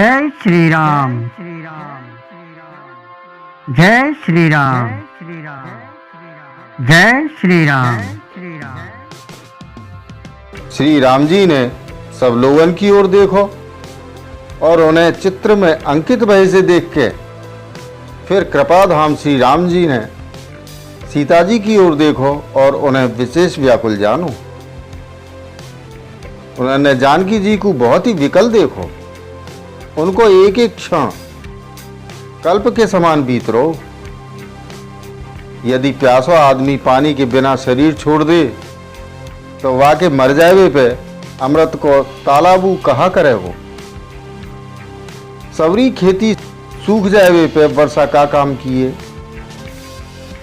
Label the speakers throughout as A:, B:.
A: जय श्री राम। जय श्री राम। जय श्री राम।
B: श्री राम जी ने सब लोगन की ओर देखो और उन्हें चित्र में अंकित भय से देख के फिर कृपाधाम श्री राम जी ने सीता जी की ओर देखो और उन्हें विशेष व्याकुल जानो। उन्होंने जानकी जी को बहुत ही विकल देखो, उनको एक एक क्षण कल्प के समान बीत रहो। यदि प्यासा आदमी पानी के बिना शरीर छोड़ दे तो वाके मर जावे पे अमृत को तालाबू कहा करे वो। सबरी खेती सूख जावे पे वर्षा का काम किए,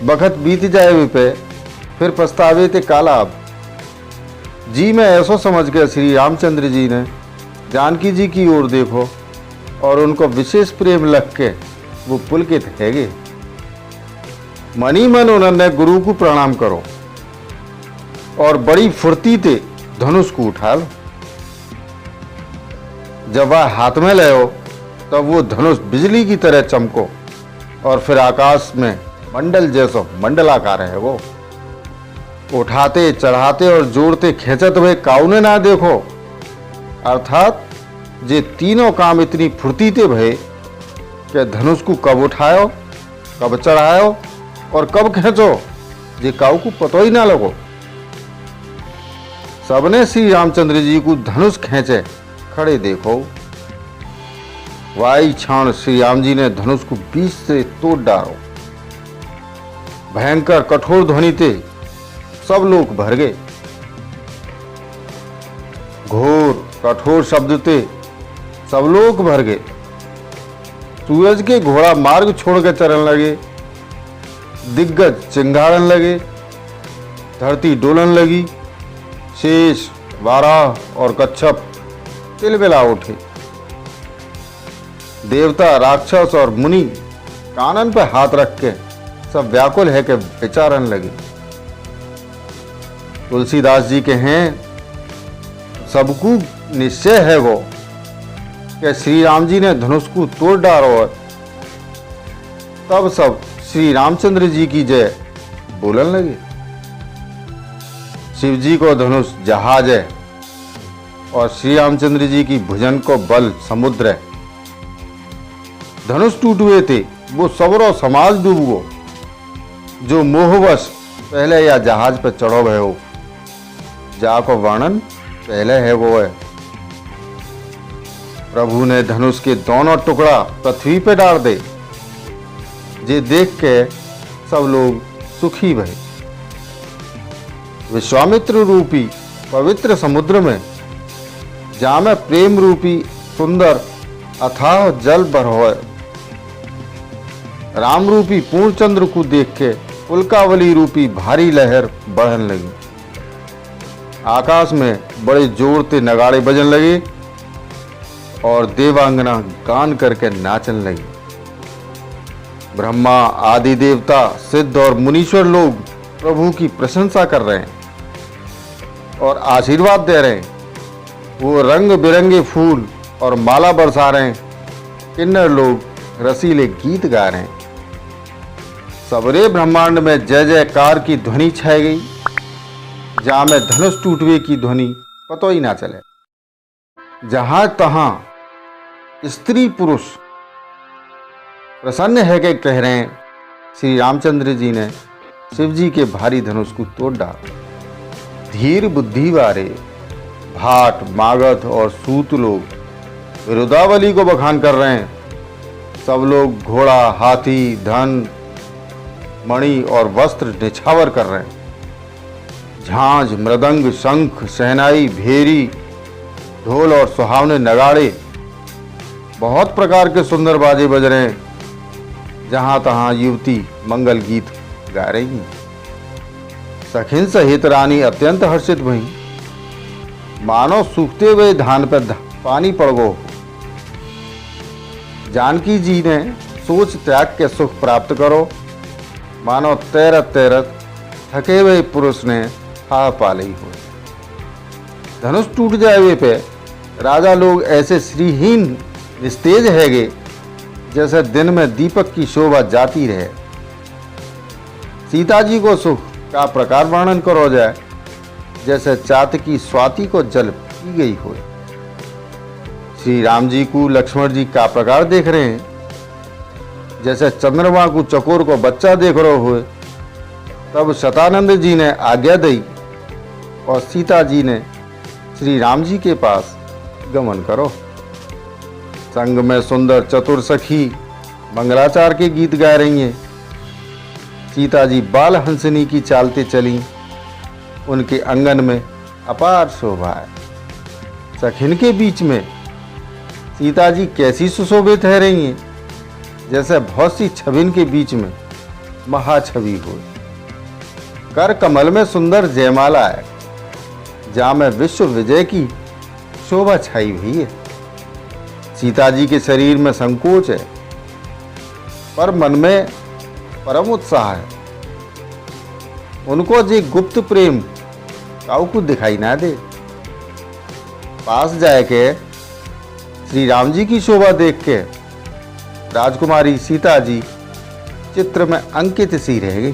B: बखत बीत जावे पे फिर पछतावे ते कालाब। जी में ऐसो समझ के श्री रामचंद्र जी ने जानकी जी की ओर देखो और उनको विशेष प्रेम लग के वो पुलकित है गए। मनी मन उन्होंने गुरु को प्रणाम करो और बड़ी फुर्ती ते धनुष को उठा लो। जब वह हाथ में ले तब वो धनुष बिजली की तरह चमको और फिर आकाश में मंडल जैसा मंडलाकार है वो। उठाते चढ़ाते और जोड़ते खींचत हुए काउने ना देखो, अर्थात जे तीनों काम इतनी फुर्तीते भये कि धनुष को कब उठायो, कब चढ़ायो और कब खींचो जे काऊ को पतो ही ना लगो। सबने श्री रामचंद्र जी को धनुष खींचे खड़े देखो। वाई क्षण श्री राम जी ने धनुष को बीच से तोड़ डालो। भयंकर कठोर ध्वनि ते सब लोग भर गए। घोर कठोर शब्द ते सब लोग भर गए। सूरज के घोड़ा मार्ग छोड़कर चलने लगे, दिग्गज चिंगाड़न लगे, धरती डोलन लगी, शेष वाराह और कच्छप तिलमिला उठे। देवता राक्षस और मुनि कानन पर हाथ रख के सब व्याकुल है कि विचारन लगे। तुलसीदास जी के हैं सबको निश्चय है वो कि श्री राम जी ने धनुष को तोड़ डालो और तब सब श्री रामचंद्र जी की जय बोलन लगे। शिव जी को धनुष जहाज है और श्री रामचंद्र जी की भुजन को बल समुद्र है। धनुष टूटे थे वो सबरो समाज डूब गो, जो मोहवश पहले या जहाज पर चढ़ो भय हो, जाको वर्णन पहले है वो है। प्रभु ने धनुष के दोनों टुकड़ा पृथ्वी पे डाल दे, जे देख के सब लोग सुखी भये। विश्वामित्र रूपी पवित्र समुद्र में जामे प्रेम रूपी सुंदर अथाह जल बरहोए। राम रूपी पूर्णचंद्र को देख के उल्कावली रूपी भारी लहर बढ़न लगी। आकाश में बड़े जोर से नगाड़े बजन लगे और देवांगना गान करके नाचन लगी। ब्रह्मा आदि देवता सिद्ध और मुनीश्वर लोग प्रभु की प्रशंसा कर रहे हैं और आशीर्वाद दे रहे हैं। वो रंग बिरंगे फूल और माला बरसा रहे हैं। किन्नर लोग रसीले गीत गा रहे हैं। सबरे ब्रह्मांड में जय जयकार की ध्वनि छाई गई, जहां में धनुष टूटवे की ध्वनि पतो ही ना चले। जहां तहां स्त्री पुरुष प्रसन्न है कि कह रहे हैं श्री रामचंद्र जी ने शिव जी के भारी धनुष को तोड़ डाला। धीर बुद्धि वाले भाट मागध और सूत लोग रुद्रावली को बखान कर रहे हैं। सब लोग घोड़ा हाथी धन मणि और वस्त्र निछावर कर रहे हैं। झांझ मृदंग शंख शहनाई भेरी ढोल और सुहावने नगाड़े बहुत प्रकार के सुंदर बाजे बज रहे हैं। जहां तहां युवती मंगल गीत गा रही। सखिन सहित रानी अत्यंत हर्षित भई, मानो सूखते हुए धान पर पानी पड़ गो। जानकी जी ने सोच त्याग के सुख प्राप्त करो, मानो तैरत तैरत थके हुए पुरुष ने हा पा ली हो। धनुष टूट जाए पे राजा लोग ऐसे श्रीहीन निस्तेज हैगे जैसे दिन में दीपक की शोभा जाती रहे। सीता जी को सुख का प्रकार वर्णन करो जाए जैसे चातकी स्वाति को जल पी गई हो। श्री राम जी को लक्ष्मण जी का प्रकार देख रहे हैं जैसे चंद्रमा को चकोर को बच्चा देख रहे हो। तब शतानंद जी ने आज्ञा दी और सीता जी ने श्री राम जी के पास गमन करो। संग में सुंदर चतुर सखी मंगलाचार के गीत गा रही हैं। सीता जी बाल हंसनी की चालते चली, उनके आंगन में अपार शोभा है। सखिन के बीच में सीता जी कैसी सुशोभित है रही हैं जैसे बहुत सी छबिन के बीच में महाछवि हो। कर कमल में सुंदर जयमाला है, जहाँ में विश्व विजय की शोभा छाई हुई है। सीता जी के शरीर में संकोच है पर मन में परम उत्साह है। उनको जी गुप्त प्रेम काऊ को दिखाई ना दे। पास जाए के श्री राम जी की शोभा देख के राजकुमारी सीता जी चित्र में अंकित सी रह गई।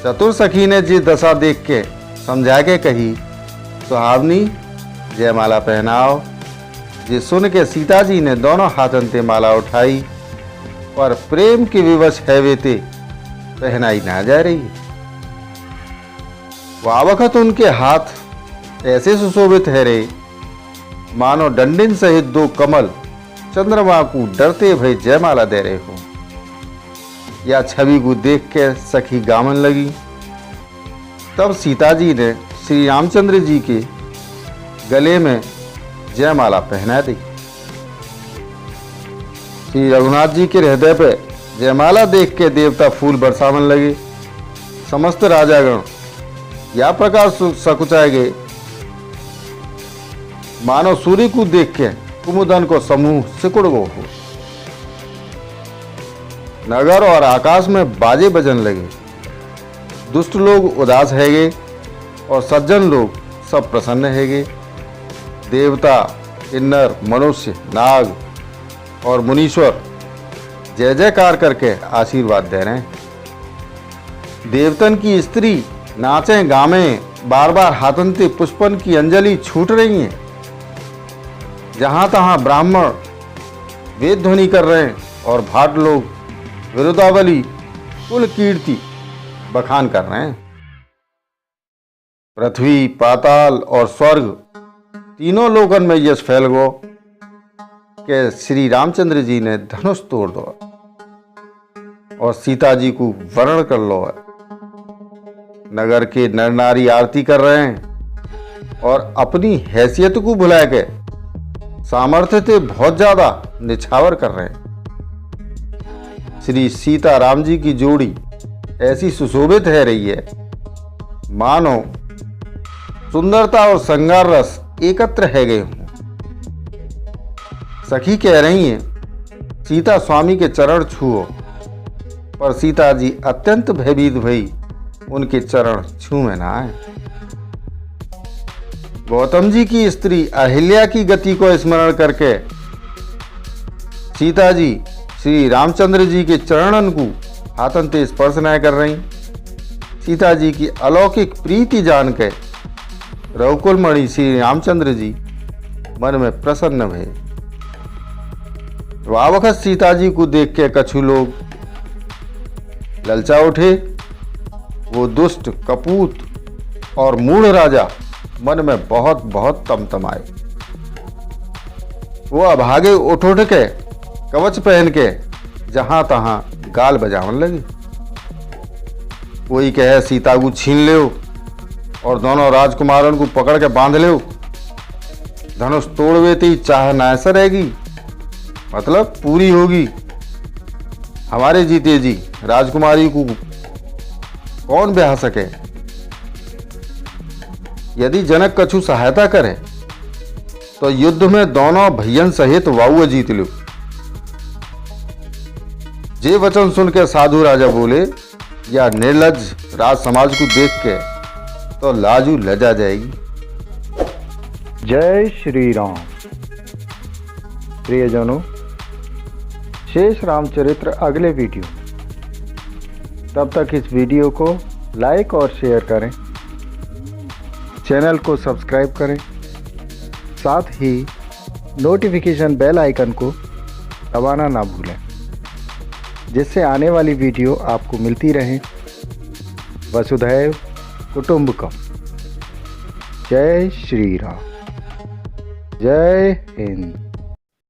B: चतुर सखी ने जी दशा देख के समझा के कही, सुहावनी जयमाला पहनाओ। जी सुन के सीता जी ने दोनों हाथन ते माला उठाई और प्रेम के विवश हैवेते पहनाई ना जा रही। वह वक्त उनके हाथ ऐसे सुशोभित है रे मानो डंडिन सहित दो कमल चंद्रमा को डरते भय जयमाला दे रहे हो। या छवि को देख के सखी गावन लगी। तब सीता जी ने श्री रामचंद्र जी के गले में जयमाला पहना दी। श्री रघुनाथ जी के हृदय पे जयमाला देख के देवता फूल बरसावन लगे। समस्त राजागण या प्रकार सकुचाए गए मानो सूर्य को देख के कुमुदन को समूह सिकुड़ गो हो। नगर और आकाश में बाजे बजन लगे। दुष्ट लोग उदास हैगे और सज्जन लोग सब प्रसन्न हैगे। देवता, किन्नर, मनुष्य, नाग और मुनीश्वर जय जयकार करके आशीर्वाद दे रहे हैं। देवतन की स्त्री नाचें गावें, बार बार हाथनते पुष्पन की अंजलि छूट रही हैं। जहां तहां ब्राह्मण वेद ध्वनि कर रहे हैं और भाट लोग विरुदावली कुल कीर्ति बखान कर रहे हैं। पृथ्वी, पाताल और स्वर्ग तीनों लोगन में यश फैल गो कि श्री रामचंद्र जी ने धनुष तोड़ दो और सीता जी को वर्ण कर लो। नगर के नर नारी आरती कर रहे हैं और अपनी हैसियत को भुला के सामर्थ्य से बहुत ज्यादा निछावर कर रहे हैं। श्री सीता राम जी की जोड़ी ऐसी सुशोभित है रही है मानो सुंदरता और श्रृंगार रस एकत्र है गए हों। सखी कह रही हैं, सीता स्वामी के चरण छुओ, पर सीता जी अत्यंत भयभीत भई उनके चरण छूए ना आए। गौतम जी की स्त्री अहिल्या की गति को स्मरण करके सीता जी श्री रामचंद्र जी के चरणन को हाथन ते स्पर्श न कर रही। सीता जी की अलौकिक प्रीति जान के रघुकुल मणि श्री रामचंद्र जी मन में प्रसन्न भये। वक्त सीता जी को देख के कछु लोग ललचा उठे। वो दुष्ट, कपूत और मूढ़ राजा मन में बहुत बहुत तमतमाए। वो अभागे उठ उठ के कवच पहन के जहां तहां गाल बजावन लगे। कोई कहे सीता को छीन ले और दोनों राजकुमारों को पकड़ के बांध ले। धनुष तोड़वे ती चाह नायस रहेगी, मतलब पूरी होगी। हमारे जीते जी राजकुमारी को कौन ब्याह सके। यदि जनक कछु सहायता करे तो युद्ध में दोनों भैयन सहित वाऊ जीत लो। जे वचन सुन के साधु राजा बोले या निर्लज राज समाज को देख के तो लाजू लजा जाएगी।
C: जय श्री राम।
B: प्रियजनों, शेष रामचरित्र अगले वीडियो। तब तक इस वीडियो को लाइक और शेयर करें, चैनल को सब्सक्राइब करें, साथ ही नोटिफिकेशन बेल आइकन को दबाना ना भूलें, जिससे आने वाली वीडियो आपको मिलती रहे। वसुधैव कुटुंबकम। जय श्री राम। जय हिंद।